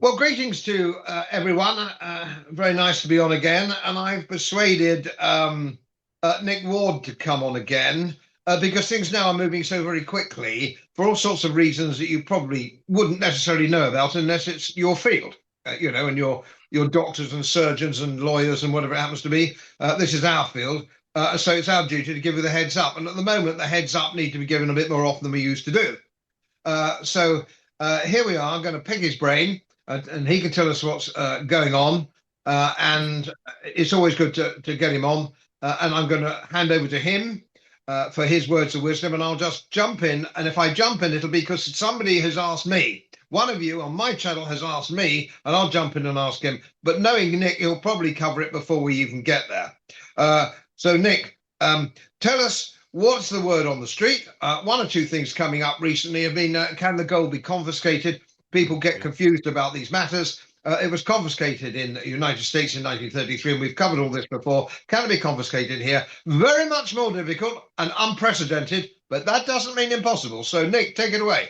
Well, greetings to everyone. Very nice to be on again. And I've persuaded Nick Ward to come on again because things now are moving so very quickly for all sorts of reasons that you probably wouldn't necessarily know about unless it's your field, and your doctors and surgeons and lawyers and whatever it happens to be. This is our field. So it's our duty to give you the heads up. And at the moment, the heads up need to be given a bit more often than we used to do. So here we are. I'm going to pick his brain, and he can tell us what's going on. And it's always good to get him on. And I'm going to hand over to him for his words of wisdom, and I'll just jump in. And if I jump in, it'll be because somebody has asked me. One of you on my channel has asked me, and I'll jump in and ask him. But knowing Nick, he'll probably cover it before we even get there. So, Nick, tell us what's the word on the street. One or two things coming up recently have been, can the gold be confiscated? People get confused about these matters. It was confiscated in the United States in 1933, and we've covered all this before. Can it be confiscated here? Very much more difficult and unprecedented, but that doesn't mean impossible. So, Nick, take it away.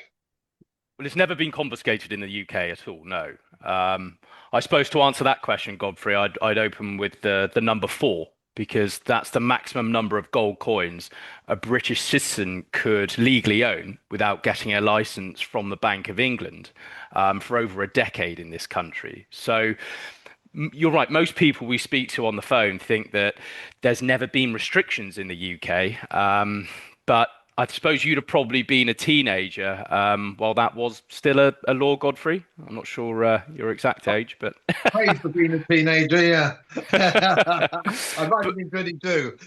Well, it's never been confiscated in the UK at all, no. I suppose to answer that question, Godfrey, I'd open with the number four, because that's the maximum number of gold coins a British citizen could legally own without getting a license from the Bank of England for over a decade in this country. So you're right. Most people we speak to on the phone think that there's never been restrictions in the UK. But I suppose you'd have probably been a teenager while that was still a law, Godfrey. I'm not sure your exact age, but Praise for being a teenager, yeah. I might have been 22.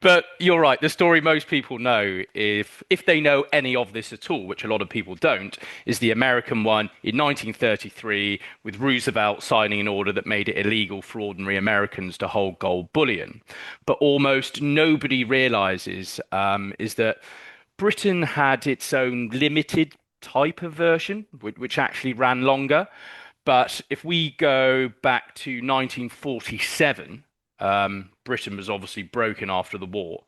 but you're right. The story most people know, if they know any of this at all, which a lot of people don't, is the American one in 1933 with Roosevelt signing an order that made it illegal for ordinary Americans to hold gold bullion. But almost nobody realizes is that Britain had its own limited type of version, which actually ran longer. But if we go back to 1947, Britain was obviously broken after the war,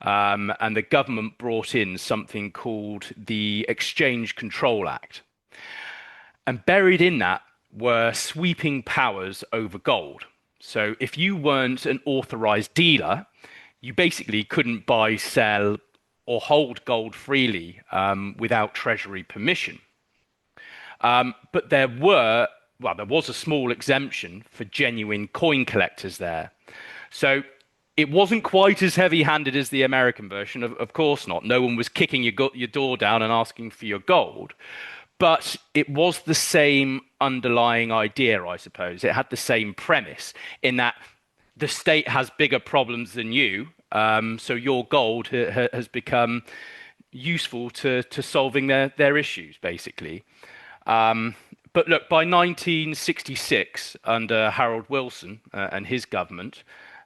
and the government brought in something called the Exchange Control Act. And buried in that were sweeping powers over gold. So if you weren't an authorized dealer, you basically couldn't buy, sell, or hold gold freely without Treasury permission. But there was a small exemption for genuine coin collectors there. So it wasn't quite as heavy-handed as the American version, of course not. No one was kicking your door down and asking for your gold. But it was the same underlying idea, I suppose. It had the same premise in that the state has bigger problems than you, so your gold has become useful to solving their issues, basically. But look, by 1966, under Harold Wilson and his government,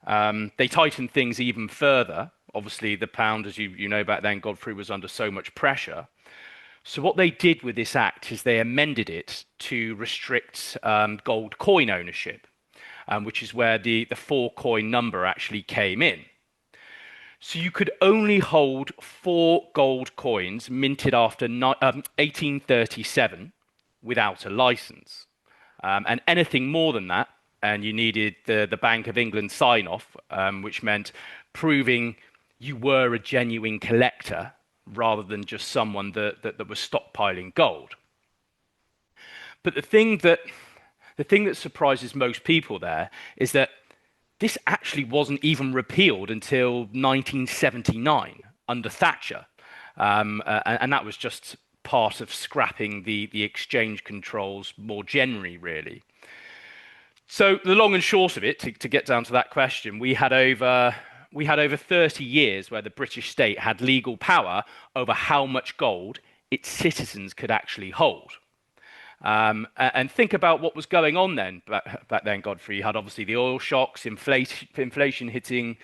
they tightened things even further. Obviously, the pound, as you know back then, Godfrey, was under so much pressure. So what they did with this act is they amended it to restrict gold coin ownership, which is where the four coin number actually came in. So you could only hold four gold coins minted after 1837 without a license. And anything more than that, and you needed the Bank of England sign-off, which meant proving you were a genuine collector rather than just someone that was stockpiling gold. But the thing that surprises most people there is that this actually wasn't even repealed until 1979 under Thatcher. And that was just part of scrapping the exchange controls more generally, really. So the long and short of it, to get down to that question, we had over 30 years where the British state had legal power over how much gold its citizens could actually hold. And think about what was going on then back then, Godfrey. You had obviously the oil shocks, inflation hitting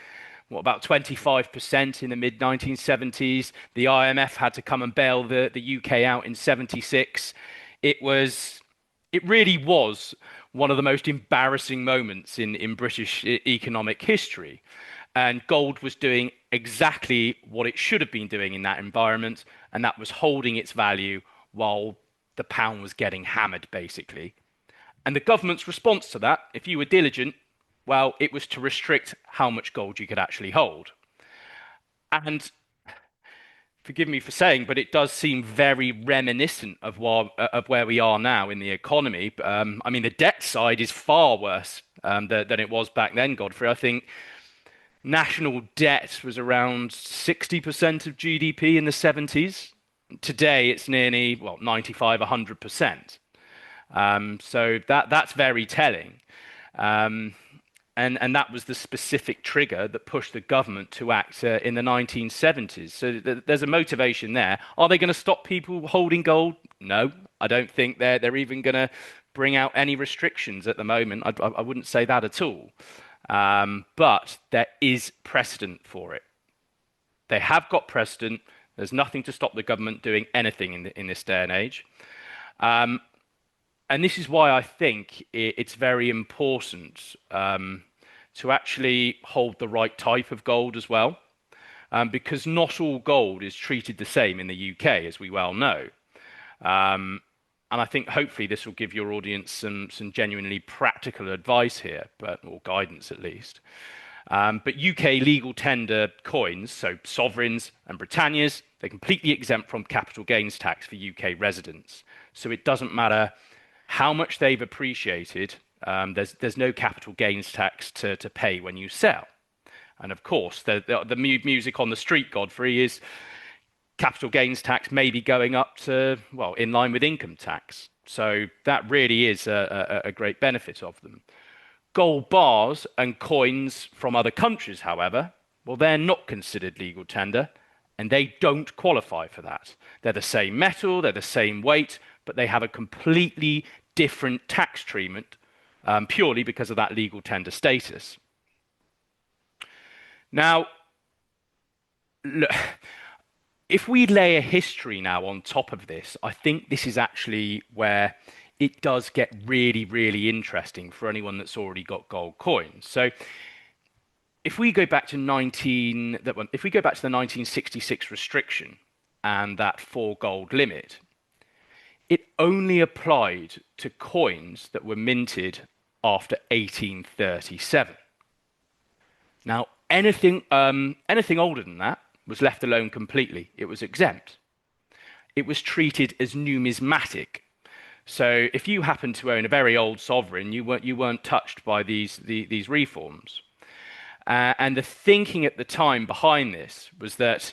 about 25% in the mid 1970s. The IMF had to come and bail the UK out in 76. It really was one of the most embarrassing moments in British economic history. And gold was doing exactly what it should have been doing in that environment, and that was holding its value while the pound was getting hammered, basically. And the government's response to that, if you were diligent, well, it was to restrict how much gold you could actually hold. And forgive me for saying, but it does seem very reminiscent of where we are now in the economy. I mean, the debt side is far worse than it was back then, Godfrey. I think national debt was around 60% of GDP in the 70s. Today, it's nearly, well, 95, 100%. So that's very telling. And that was the specific trigger that pushed the government to act in the 1970s. So there's a motivation there. Are they going to stop people holding gold? No, I don't think they're even going to bring out any restrictions at the moment. I wouldn't say that at all. But there is precedent for it. They have got precedent. There's nothing to stop the government doing anything in this day and age. And this is why I think it's very important to actually hold the right type of gold as well, because not all gold is treated the same in the UK, as we well know. And I think hopefully this will give your audience some genuinely practical advice here, or guidance at least. But UK legal tender coins, so sovereigns and Britannias, they're completely exempt from capital gains tax for UK residents. So it doesn't matter how much they've appreciated, there's no capital gains tax to pay when you sell. And of course, the music on the street, Godfrey, is capital gains tax may be going up to, well, in line with income tax. So that really is a great benefit of them. Gold bars and coins from other countries, however, well, they're not considered legal tender, and they don't qualify for that. They're the same metal, they're the same weight, but they have a completely different tax treatment purely because of that legal tender status. Now, look, if we lay a history now on top of this, I think this is actually where it does get really, really interesting for anyone that's already got gold coins. So if we go back to the 1966 restriction and that 4 gold limit, it only applied to coins that were minted after 1837. Now, anything older than that was left alone completely. It was exempt. It was treated as numismatic. So if you happened to own a very old sovereign, you weren't touched by these reforms. And the thinking at the time behind this was that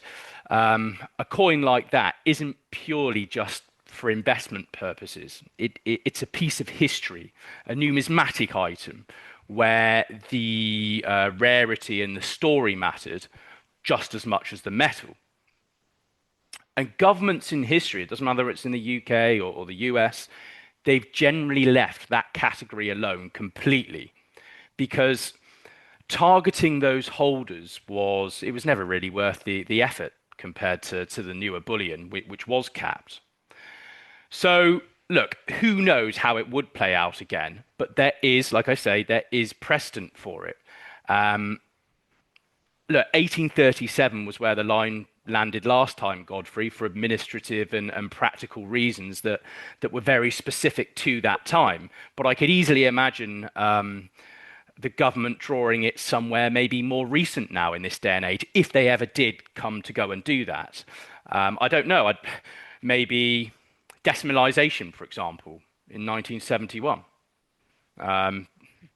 a coin like that isn't purely just for investment purposes. It's a piece of history, a numismatic item, where the rarity and the story mattered just as much as the metal. And governments in history, it doesn't matter whether it's in the UK or the US, they've generally left that category alone completely, because targeting those holders was never really worth the effort compared to the newer bullion, which was capped. So look, who knows how it would play out again, but there is, like I say, there is precedent for it. Look, 1837 was where the line landed last time, Godfrey, for administrative and practical reasons that were very specific to that time. But I could easily imagine the government drawing it somewhere maybe more recent now in this day and age, if they ever did come to go and do that. I don't know. Maybe decimalisation, for example, in 1971.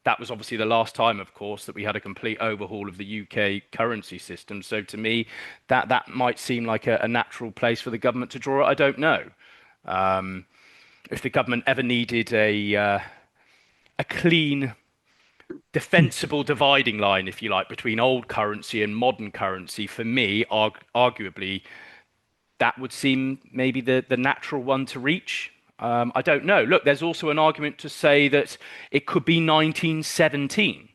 That was obviously the last time, of course, that we had a complete overhaul of the UK currency system. So to me, that might seem like a natural place for the government to draw it. I don't know. If the government ever needed a clean, defensible dividing line, if you like, between old currency and modern currency, for me, arguably, that would seem maybe the natural one to reach. I don't know. Look, there's also an argument to say that it could be 1917.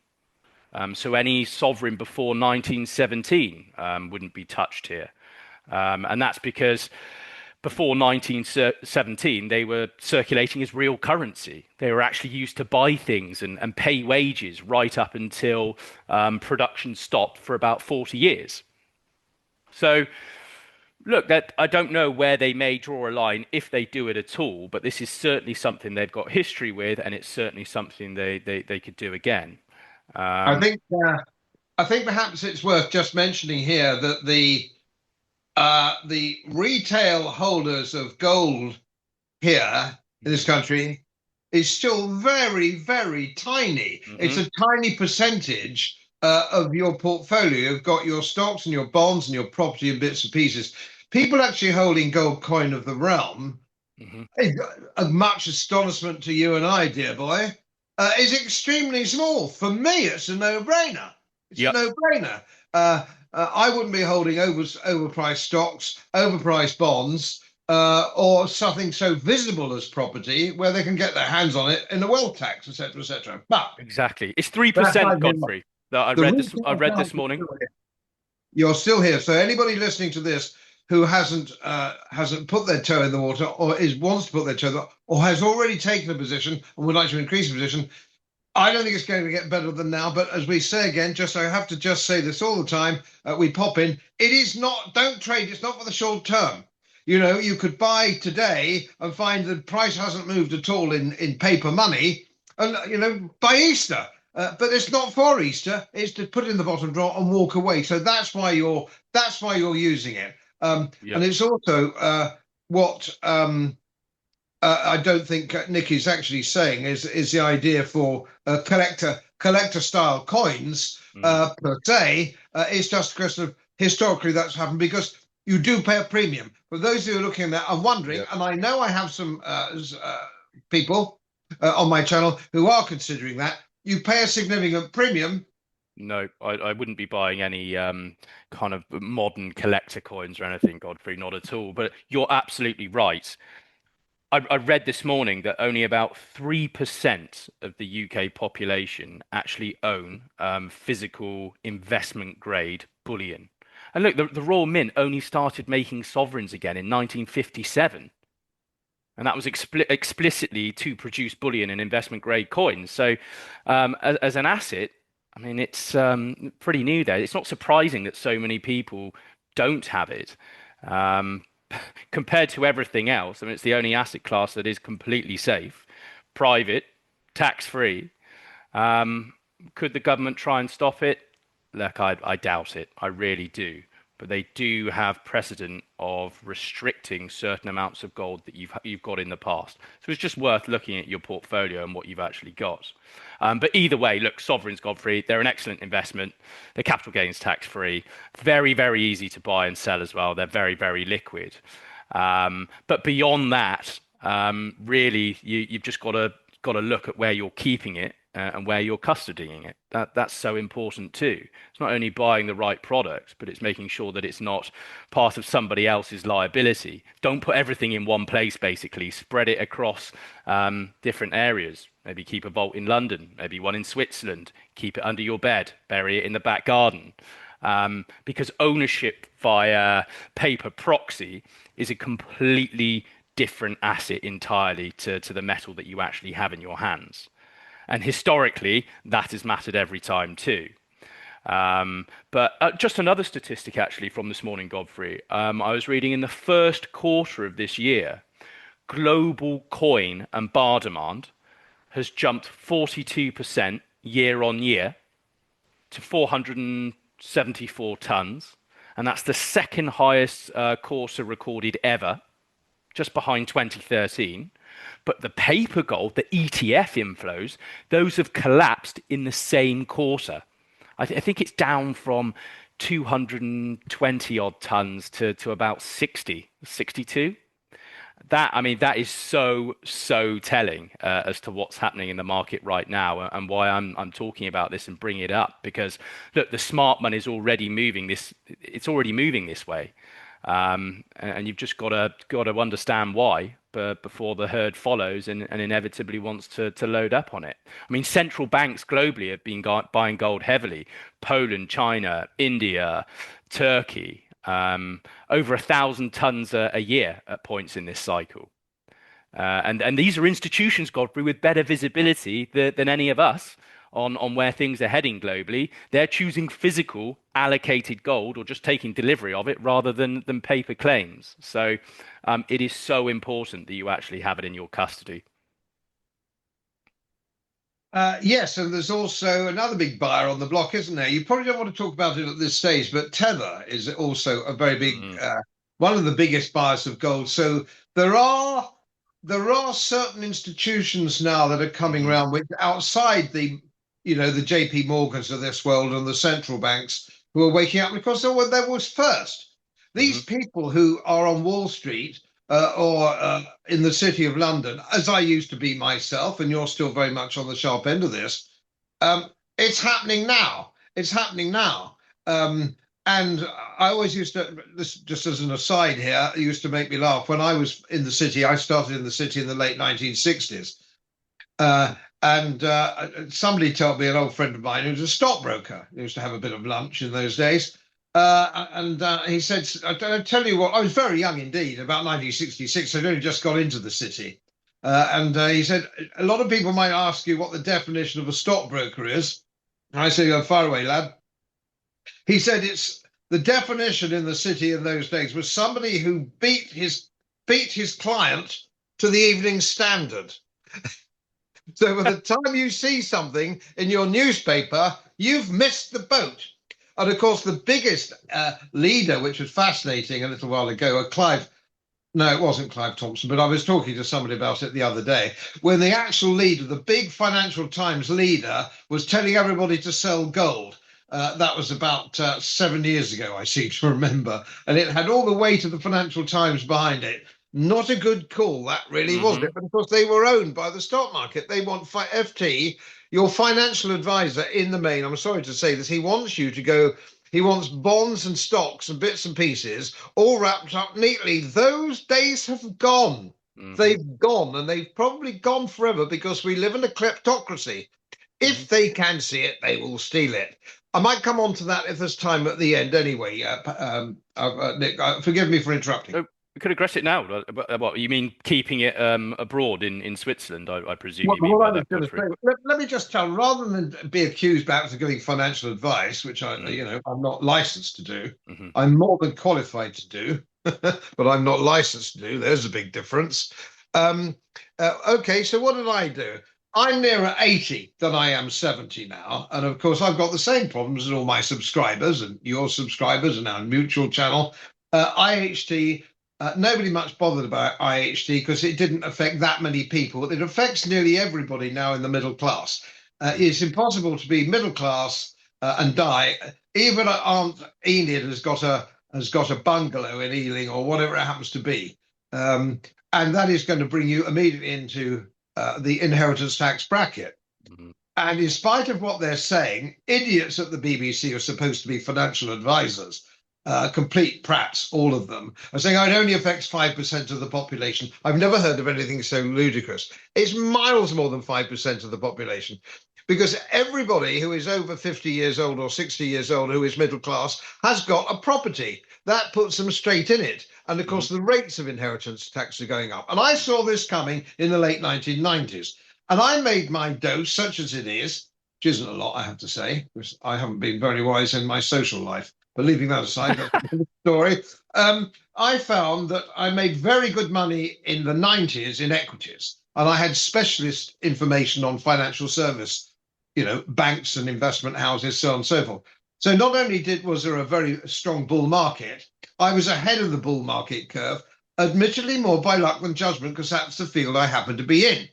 So any sovereign before 1917 wouldn't be touched here. And that's because before 1917, they were circulating as real currency. They were actually used to buy things and pay wages right up until production stopped for about 40 years. So Look, that I don't know where they may draw a line if they do it at all, but this is certainly something they've got history with, and it's certainly something they could do again. I Um, think I think perhaps it's worth just mentioning here that the retail holders of gold here in this mhm, country is still very, very tiny. It's mhm. a tiny percentage of your portfolio. You've got your stocks and your bonds and your property and bits and pieces. People actually holding gold coin of the realm, Mhm. as much astonishment to you and I, dear boy, is extremely small. For me, it's a no-brainer. It's a Yep, no-brainer. I wouldn't be holding overpriced stocks, overpriced bonds, or something so visible as property where they can get their hands on it in a wealth tax, etc., etc. But exactly. It's that's 3%, neither here nor Godfrey, that the I retail read guys this are morning. still here. You're still here. So anybody listening to this who hasn't put their toe in the water or is wants to put their toe in the, or has already taken a position and would like to increase a position, I don't think it's going to get better than now. But as we say again, just I have to just say this all the time. We pop in. It is not. Don't trade. It's not for the short term. You know, you could buy today and find the price hasn't moved at all in paper money, and by Easter. But it's not for Easter. It's to put it in the bottom drawer and walk away. So that's why you're using it. And Yep. it's also what I don't think Nick is actually saying is the idea for collector style coins Mm. per se. It's just a question of historically that's happened because you do pay a premium. For those who are looking at that and wondering, Yep. and I know I have some people on my channel who are considering that, you pay a significant premium. No, I wouldn't be buying any kind of modern collector coins or anything, Godfrey, not at all. But you're absolutely right. I read this morning that only about 3% of the UK population actually own physical investment grade bullion. And look, the Royal Mint only started making sovereigns again in 1957. And that was explicitly to produce bullion and investment grade coins. So, as an asset, I mean, it's pretty new there. It's not surprising that so many people don't have it. Um, Compared to everything else, I mean, it's the only asset class that is completely safe, private, tax-free. Um, could the government try and stop it? Look, I doubt it. I really do. But they do have precedent of restricting certain amounts of gold that you've got in the past. So it's just worth looking at your portfolio and what you've actually got. But either way, look, sovereigns, Godfrey, they're an excellent investment. They're capital gains tax free, very, very easy to buy and sell as well. They're very, very liquid. But beyond that, really, you've just got to look at where you're keeping it and where you're custodying it. That's so important too. It's not only buying the right product, but it's making sure that it's not part of somebody else's liability. Don't put everything in one place, basically. Spread it across different areas. Maybe keep a vault in London, maybe one in Switzerland. Keep it under your bed, bury it in the back garden. Because ownership via paper proxy is a completely different asset entirely to the metal that you actually have in your hands. And historically, that has mattered every time too. But just another statistic actually from this morning, Godfrey. I was reading in the first quarter of this year, global coin and bar demand has jumped 42% year on year to 474 tons. And that's the second highest quarter recorded ever, just behind 2013. But the paper gold, the ETF inflows, those have collapsed in the same quarter. I think it's down from 220 odd tons to about 60, 62. That, I mean, that is so telling as to what's happening in the market right now, and why I'm talking about this and bringing it up because look, the smart money is already moving this. It's already moving this way, and you've just got to understand why. But before the herd follows and inevitably wants to load up on it. I mean, central banks globally have been buying gold heavily. Poland, China, India, Turkey. Over 1,000 tons a year at points in this cycle. And these are institutions, Godfrey, with better visibility than any of us on where things are heading globally, they're choosing physical allocated gold or just taking delivery of it rather than paper claims. So it is so important that you actually have it in your custody. Yes, and there's also another big buyer on the block, isn't there? You probably don't want to talk about it at this stage, but Tether is also a very big, Mm, one of the biggest buyers of gold. So there are there are certain institutions now that are coming hmm around with outside the JP Morgans of this world and the central banks who are waking up because there was first. hmm These people who are on Wall Street or in the City of London, as I used to be myself, and you're still very much on the sharp end of this. It's happening now. It's happening now. Um, and I always used to, this just as an aside here, it used to make me laugh. When I was in the city, I started in the city in the late 1960s. And somebody told me, an old friend of mine who was a stockbroker, he used to have a bit of lunch in those days. And he said, I tell you what, I was very young indeed, about 1966. I'd only just got into the city. And he said, a lot of people might ask you what the definition of a stockbroker is. I said, "Go far away, lad." He said, it's the definition in the city in those days was somebody who beat his client to the Evening Standard. So by the time you see something in your newspaper, you've missed the boat. And of course, the biggest leader, which was fascinating a little while ago, Clive. No, it wasn't Clive Thompson, but I was talking to somebody about it the other day. When the actual leader, the big Financial Times leader, was telling everybody to sell gold. That was about 7 years ago, I seem to remember. And it had all the weight of the Financial Times behind it. Not a good call, that really wasn't hmm it? But of course, they were owned by the stock market. They want FT, your financial advisor in the main. I'm sorry to say this. He wants you to go, he wants bonds and stocks and bits and pieces all wrapped up neatly. Those days have gone. hmm They've gone, and they've probably gone forever because we live in a kleptocracy. hmm If they can see it, they will steal it. I might come on to that if there's time at the end anyway. Nick, forgive me for interrupting. So we could address it now. What you mean, keeping it abroad in Switzerland? I presume What, you mean what by I was that, going to Godfrey. say, let me just tell, rather than be accused perhaps of giving financial advice, which I'm not licensed to do. Mm-hmm. I'm more than qualified to do, but I'm not licensed to do. There's a big difference. Um, okay, so what did I do? I'm nearer 80 than I am 70 now. And of course, I've got the same problems as all my subscribers and your subscribers and our mutual channel. IHT, nobody much bothered about IHT because it didn't affect that many people. It affects nearly everybody now in the middle class. It's impossible to be middle class and die. Even Aunt Enid has got a bungalow in Ealing or whatever it happens to be. And that is going to bring you immediately into the inheritance tax bracket. hmm And in spite of what they're saying, idiots at the BBC are supposed to be financial advisors, complete prats, all of them, are saying it only affects 5% of the population. I've never heard of anything so ludicrous. It's miles more than 5% of the population. Because everybody who is over 50 years old or 60 years old who is middle class has got a property. That puts them straight in it. And of course, the rates of inheritance tax are going up. And I saw this coming in the late 1990s. And I made my dose, such as it is, which isn't a lot, I have to say, because I haven't been very wise in my social life. But leaving that aside, that's another story. I found that I made very good money in the 90s in equities. And I had specialist information on financial service, banks and investment houses, so on and so forth. So not only was there a very strong bull market, I was ahead of the bull market curve, admittedly more by luck than judgment, because that's the field I happened to be in.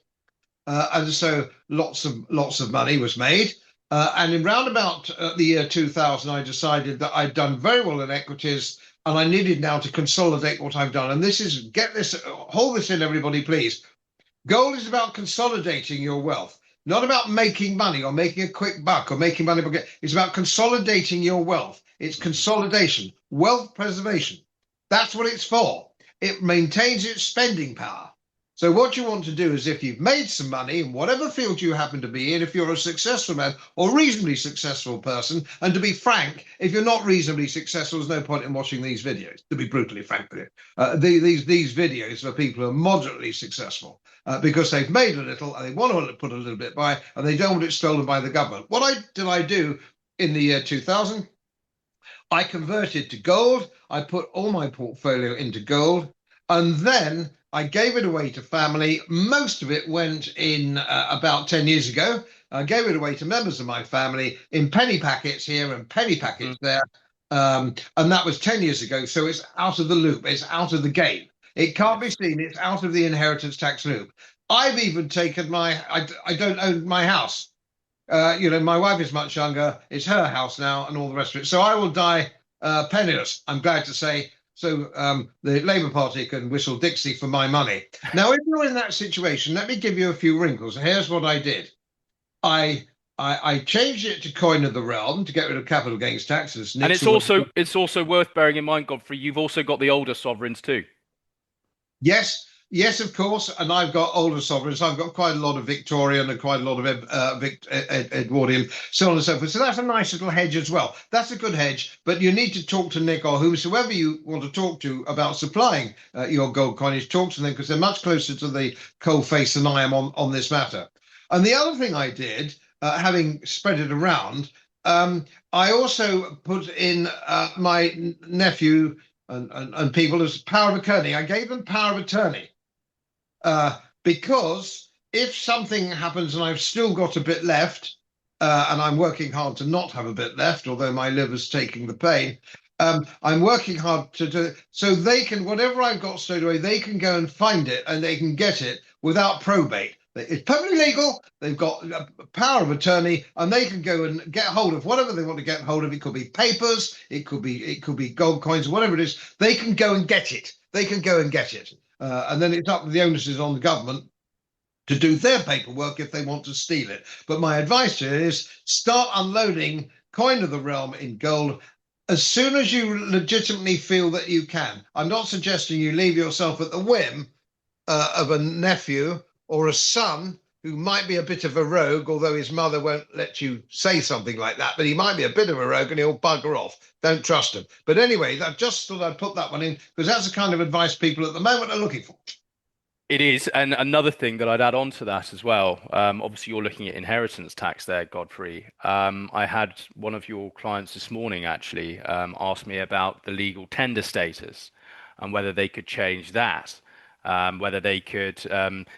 And so lots of money was made. And in round about the year 2000, I decided that I'd done very well in equities and I needed now to consolidate what I've done. And hold this in, everybody, please. Gold is about consolidating your wealth, not about making money or making a quick buck or making money. It's about consolidating your wealth. It's consolidation, wealth preservation. That's what it's for. It maintains its spending power. So what you want to do is, if you've made some money in whatever field you happen to be in, if you're a successful man or reasonably successful person, and to be frank, if you're not reasonably successful, there's no point in watching these videos, to be brutally frank with you. These videos are for people who are moderately successful because they've made a little and they want to put a little bit by, and they don't want it stolen by the government. What did I do in the year 2000? I converted to gold. I put all my portfolio into gold, and then I gave it away to family. Most of it went in about 10 years ago. I gave it away to members of my family in penny packets here and penny packets there. And that was 10 years ago. So it's out of the loop. It's out of the game. It can't be seen. It's out of the inheritance tax loop. I've even taken I don't own my house. My wife is much younger. It's her house now and all the rest of it. So I will die penniless, I'm glad to say. So the Labour Party can whistle Dixie for my money. Now, if you're in that situation, let me give you a few wrinkles. Here's what I did. I changed it to coin of the realm to get rid of capital gains taxes. And it's also worth bearing in mind, Godfrey, you've also got the older sovereigns too. Yes, yes, of course. And I've got older sovereigns. I've got quite a lot of Victorian and quite a lot of Edwardian, so on and so forth. So that's a nice little hedge as well. That's a good hedge. But you need to talk to Nick or whosoever you want to talk to about supplying your gold coinage. Talk to them because they're much closer to the cold face than I am on this matter. And the other thing I did, having spread it around, I also put in my nephew and people as power of attorney. I gave them power of attorney because if something happens and I've still got a bit left, and I'm working hard to not have a bit left, although my liver's taking the pain, I'm working hard to do it so they can, whatever I've got stowed away, they can go and find it and they can get it without probate. It's perfectly legal. They've got power of attorney, and they can go and get hold of whatever they want to get hold of. It could be papers, it could be gold coins, whatever it is. They can go and get it. They can go and get it, and then it's up. The onus is on the government to do their paperwork if they want to steal it. But my advice here is start unloading coin of the realm in gold as soon as you legitimately feel that you can. I'm not suggesting you leave yourself at the whim of a nephew or a son who might be a bit of a rogue, although his mother won't let you say something like that, but he might be a bit of a rogue and he'll bugger off. Don't trust him. But anyway, I just thought I'd put that one in because that's the kind of advice people at the moment are looking for. It is. And another thing that I'd add on to that as well, obviously you're looking at inheritance tax there, Godfrey. I had one of your clients this morning actually ask me about the legal tender status and whether they could change that. Whether they could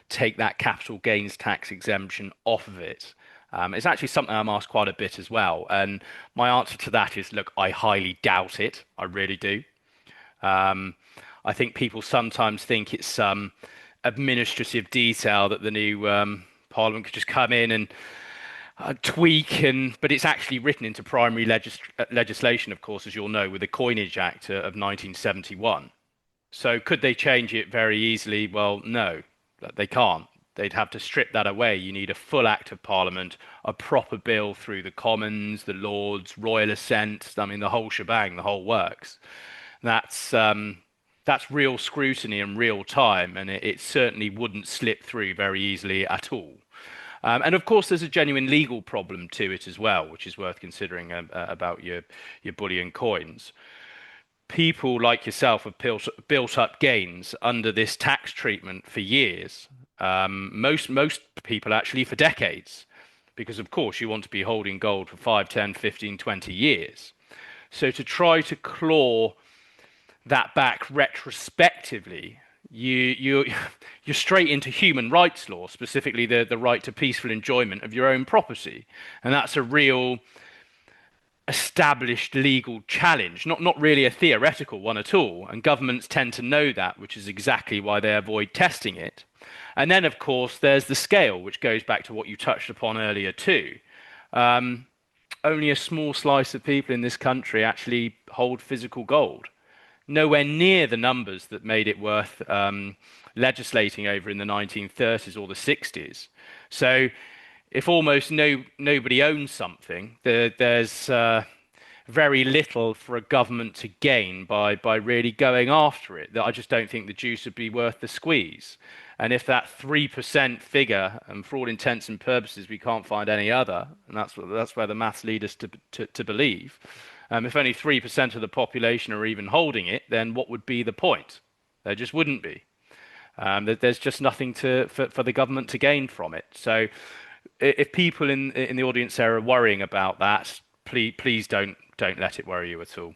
take that capital gains tax exemption off of it. It's actually something I'm asked quite a bit as well. And my answer to that is, look, I highly doubt it. I really do. I think people sometimes think it's some administrative detail that the new Parliament could just come in and tweak, but it's actually written into primary legislation, of course, as you'll know, with the Coinage Act of 1971. So could they change it very easily? Well, no, they can't. They'd have to strip that away. You need a full act of Parliament, a proper bill through the Commons, the Lords, royal assent. I mean, the whole shebang, the whole works. That's real scrutiny and real time, and it certainly wouldn't slip through very easily at all. And of course, there's a genuine legal problem to it as well, which is worth considering about your bullion coins. People like yourself have built up gains under this tax treatment for years. Most people actually for decades, because of course you want to be holding gold for 5, 10, 15, 20 years. So to try to claw that back retrospectively, you're straight into human rights law, specifically the right to peaceful enjoyment of your own property, and that's a real established legal challenge, not really a theoretical one at all. And governments tend to know that, which is exactly why they avoid testing it. And then, of course, there's the scale, which goes back to what you touched upon earlier too. Only a small slice of people in this country actually hold physical gold. Nowhere near the numbers that made it worth legislating over in the 1930s or the 60s. So if almost nobody owns something, there's very little for a government to gain by really going after it. That I just don't think the juice would be worth the squeeze. And if that 3% figure, and for all intents and purposes, we can't find any other, and that's where the maths lead us to believe. If only 3% of the population are even holding it, then what would be the point? There just wouldn't be. There's just nothing for the government to gain from it. So, if people in the audience there are worrying about that, please don't let it worry you at all.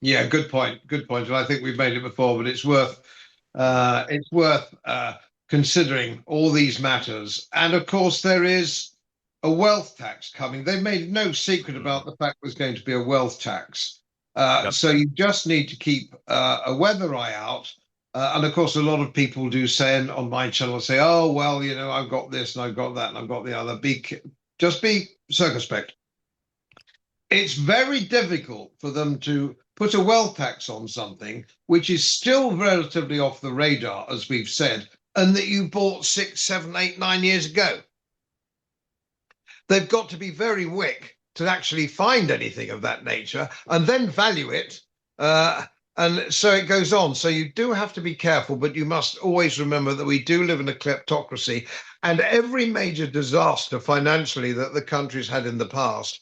Yeah, good point. Good point. And I think we've made it before, but it's worth considering all these matters. And of course, there is a wealth tax coming. They've made no secret Mm. about the fact there's going to be a wealth tax. Yep. So you just need to keep a weather eye out. And of course, a lot of people do say, and on my channel, say, "Oh, well, I've got this and I've got that and I've got the other." Just be circumspect. It's very difficult for them to put a wealth tax on something which is still relatively off the radar, as we've said, and that you bought 6, 7, 8, 9 years ago. They've got to be very wick to actually find anything of that nature and then value it. And so it goes on. So you do have to be careful, but you must always remember that we do live in a kleptocracy, and every major disaster financially that the country's had in the past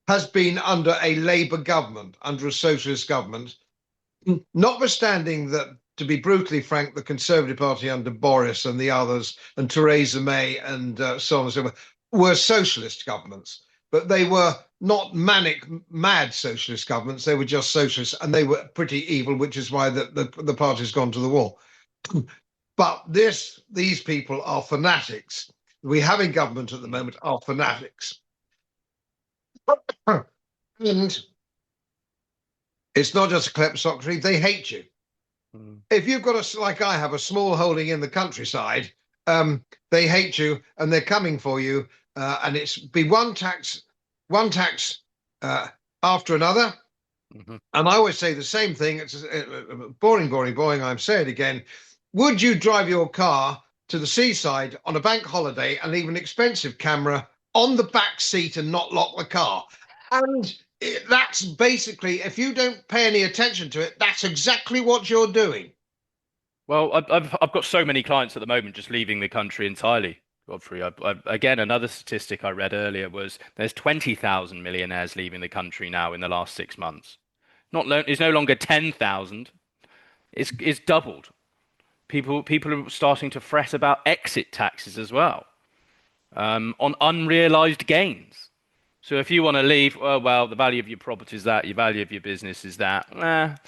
has been under a Labour government, under a socialist government, notwithstanding that, to be brutally frank, the Conservative Party under Boris and the others, and Theresa May and so on and so forth, were socialist governments. But they were not manic, mad socialist governments. They were just socialists, and they were pretty evil, which is why the party's gone to the wall. But these people are fanatics. We have in government at the moment are fanatics. And it's not just a kleptocracy, they hate you. Mm. If you've got like I have, a small holding in the countryside, they hate you and they're coming for you. And it's be one tax after another. Mhm. And I always say the same thing. It's boring, boring, boring. I'm saying it again. Would you drive your car to the seaside on a bank holiday and leave an expensive camera on the back seat and not lock the car? And that's basically, if you don't pay any attention to it, that's exactly what you're doing. Well, I've got so many clients at the moment just leaving the country entirely, Godfrey. Again, another statistic I read earlier was there's 20,000 millionaires leaving the country now in the last 6 months. It's no longer 10,000. It's doubled. People are starting to fret about exit taxes as well, on unrealized gains. So if you want to leave, well, the value of your property is that, your value of your business is that.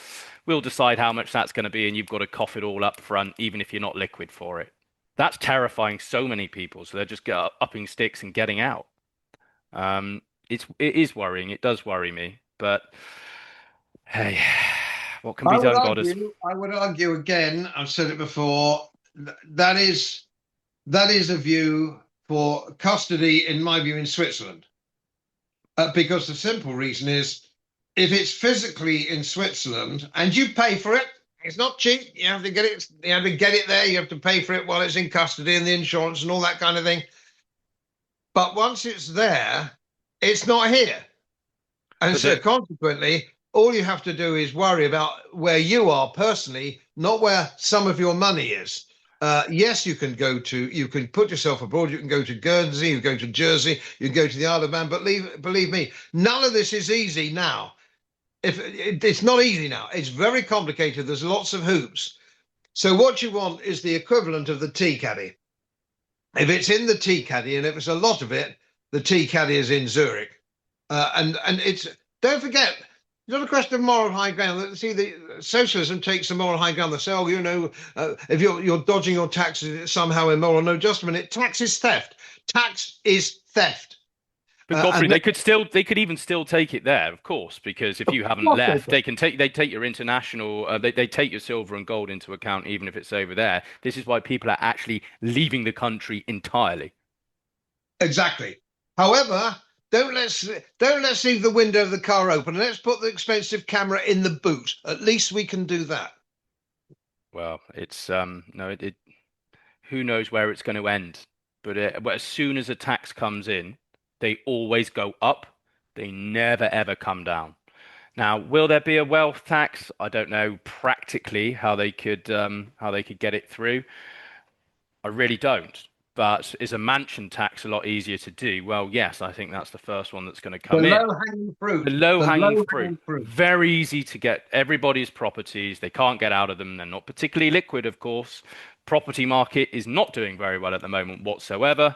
We'll decide how much that's going to be, and you've got to cough it all up front, even if you're not liquid for it. That's terrifying so many people, so they're just upping sticks and getting out. It is worrying. It does worry me, but hey, what can be done, God is. I would argue again, I've said it before, that is a view for custody, in my view, in Switzerland. Because the simple reason is if it's physically in Switzerland and you pay for it, it's not cheap. You have to get it. You have to get it there. You have to pay for it while it's in custody and the insurance and all that kind of thing. But once it's there, it's not here. And But so consequently, all you have to do is worry about where you are personally, not where some of your money is. Yes, you can put yourself abroad. You can go to Guernsey, you can go to Jersey, you can go to the Isle of Man. But believe me, none of this is easy now. It's not easy now, it's very complicated. There's lots of hoops. So what you want is the equivalent of the tea caddy. If it's in the tea caddy, and if it's a lot of it, the tea caddy is in Zurich. And it's, don't forget, it's not a question of moral high ground. See, the socialism takes the moral high ground. They say, oh, if you're dodging your taxes, it's somehow immoral. No, just a minute. Tax is theft. Tax is theft. Godfrey, And they could even still take it there, of course, because if of you haven't course they left, can. they take your international, they take your silver and gold into account, even if it's over there. This is why people are actually leaving the country entirely. Exactly. However, don't let's leave the window of the car open. Let's put the expensive camera in the boot. At least we can do that. Well, it's no, who knows where it's going to end? But as soon as a tax comes in, they always go up. they never ever come down. Now, will there be a wealth tax? I don't know practically how they could get it through. I really don't. But is a mansion tax a lot easier to do? Well, yes, I think that's the first one that's going to The come in. low-hanging The fruit. The low-hanging fruit, low-hanging fruit. very easy to get everybody's properties. They can't get out of them. They're not particularly liquid, of course. Property market is not doing very well at the moment whatsoever.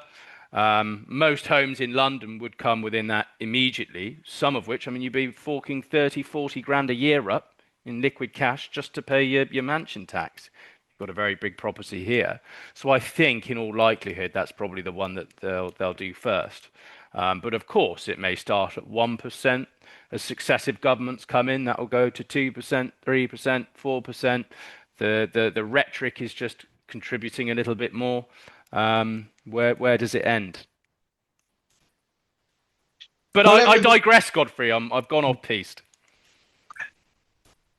Most homes in London would come within that immediately, some of which, I mean, you'd be forking 30, 40 grand a year up in liquid cash just to pay your mansion tax. You've got a very big property here. So I think in all likelihood, that's probably the one that they'll do first. But of course, it may start at 1%. As successive governments come in, that will go to 2%, 3%, 4%. The rhetoric is just contributing a little bit more. Where does it end? But Well, I digress, Godfrey. I've gone off piste.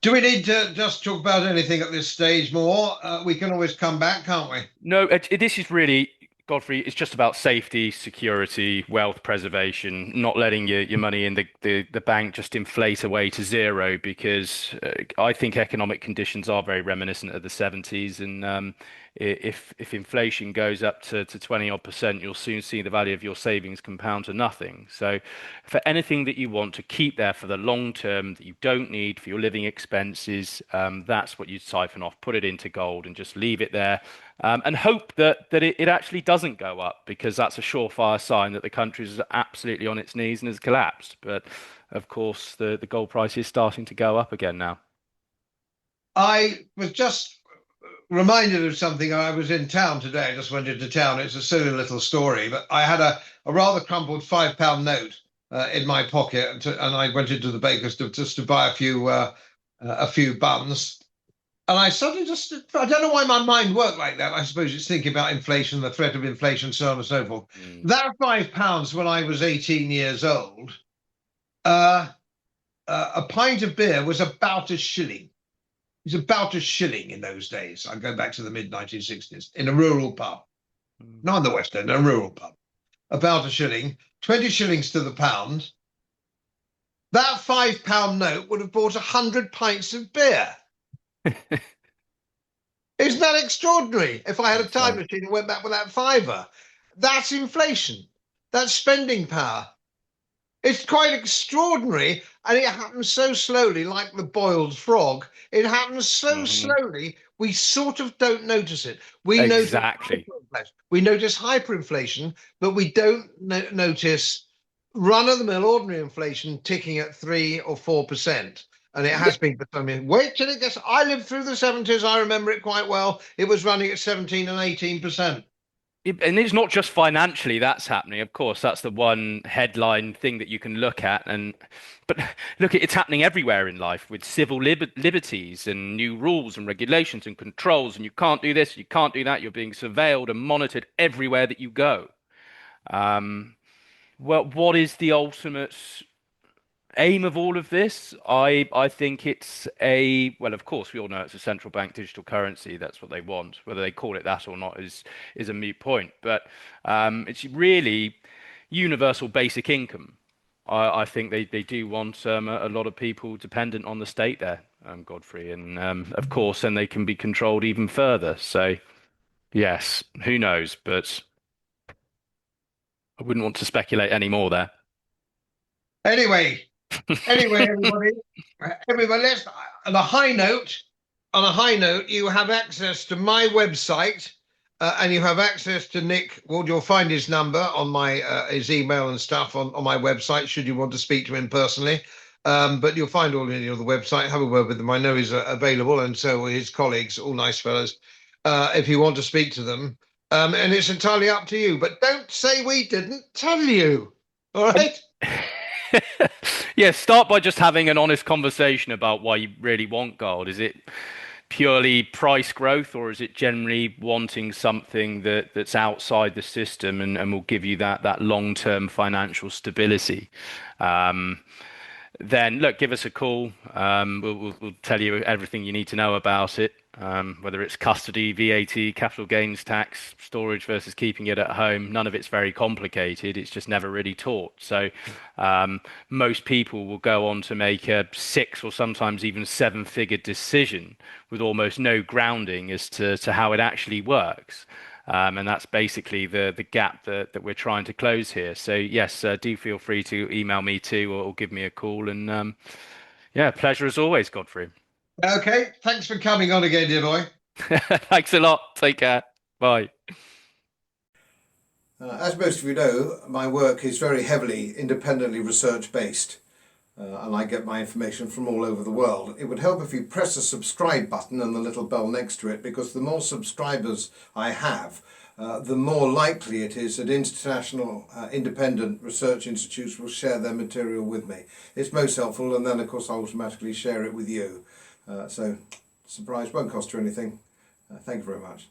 do we need to just talk about anything at this stage more? We can always come back, can't we? No, this is really, Godfrey, it's just about safety, security, wealth preservation, not letting your money in the bank just inflate away to zero, because I think economic conditions are very reminiscent of the 70s. And if inflation goes up to 20 odd percent, you'll soon see the value of your savings compound to nothing. So for anything that you want to keep there for the long term that you don't need for your living expenses, that's what you'd siphon off, put it into gold and just leave it there. And hope that it actually doesn't go up, because that's a surefire sign that the country is absolutely on its knees and has collapsed. But of course, the gold price is starting to go up again now. I was just reminded of something. I was in town today. I just went into town. It's a silly little story, but I had a rather crumpled £5 note in my pocket, and I went into the baker's just to buy a few buns. And I suddenly I don't know why my mind worked like that. I suppose it's thinking about inflation, the threat of inflation, so on and so forth. That £5 when I was 18 years old, a pint of beer was about a shilling. It was about a shilling in those days. I go back to the mid 1960s in a rural pub, not in the West End, a rural pub. About a shilling, 20 shillings to the pound. That £5 note would have bought 100 pints of beer. Isn't that extraordinary? If I had a time machine and went back with that fiver, that's inflation. That's spending power. It's quite extraordinary, and it happens so slowly, like the boiled frog. It happens so slowly, we sort of don't notice it. Exactly. We notice hyperinflation, but we don't notice run-of-the-mill ordinary inflation ticking at 3 or 4%. And it has been for some years. Wait till it gets. I lived through the 70s. I remember it quite well. It was running at 17 and 18%. And it's not just financially that's happening. Of course, that's the one headline thing that you can look at. But look, it's happening everywhere in life with civil liberties and new rules and regulations and controls. And you can't do this, you can't do that. You're being surveilled and monitored everywhere that you go. Well, what is the ultimate aim of all of this? I think it's well, of course, we all know it's a central bank digital currency. That's what they want. Whether they call it that or not is a moot point. But it's really universal basic income. I think they do want a lot of people dependent on the state there, Godfrey, and of course, then they can be controlled even further. So yes, who knows? But I wouldn't want to speculate any more there. Anyway, everybody, let's on a high note, you have access to my website, and you have access to Nick. Well, you'll find his number on my his email and stuff on my website, should you want to speak to him personally. But you'll find all in the website. Have a word with them. I know he's available, and so are his colleagues, all nice fellows. If you want to speak to them, and it's entirely up to you. But don't say we didn't tell you. All right. Yeah, start by just having an honest conversation about why you really want gold. Is it purely price growth, or is it generally wanting something that's outside the system and will give you that long-term financial stability? then look, give us a call. We'll tell you everything you need to know about it, whether it's custody, VAT, capital gains tax, storage versus keeping it at home. None of it's very complicated. It's just never really taught. So most people will go on to make a six or sometimes even seven-figure decision with almost no grounding as to how it actually works. And that's basically the gap that we're trying to close here. So yes, do feel free to email me too, or give me a call. And yeah, pleasure as always, Godfrey. Okay, thanks for coming on again, dear boy. Thanks a lot. Take care. Bye. As most of you know, my work is very heavily independently research based, and I get my information from all over the world. It would help if you press the subscribe button and the little bell next to it, because the more subscribers I have, the more likely it is that international independent research institutes will share their material with me. It's most helpful, and then of course I automatically share it with you. So surprise, won't cost you anything. Thank you very much.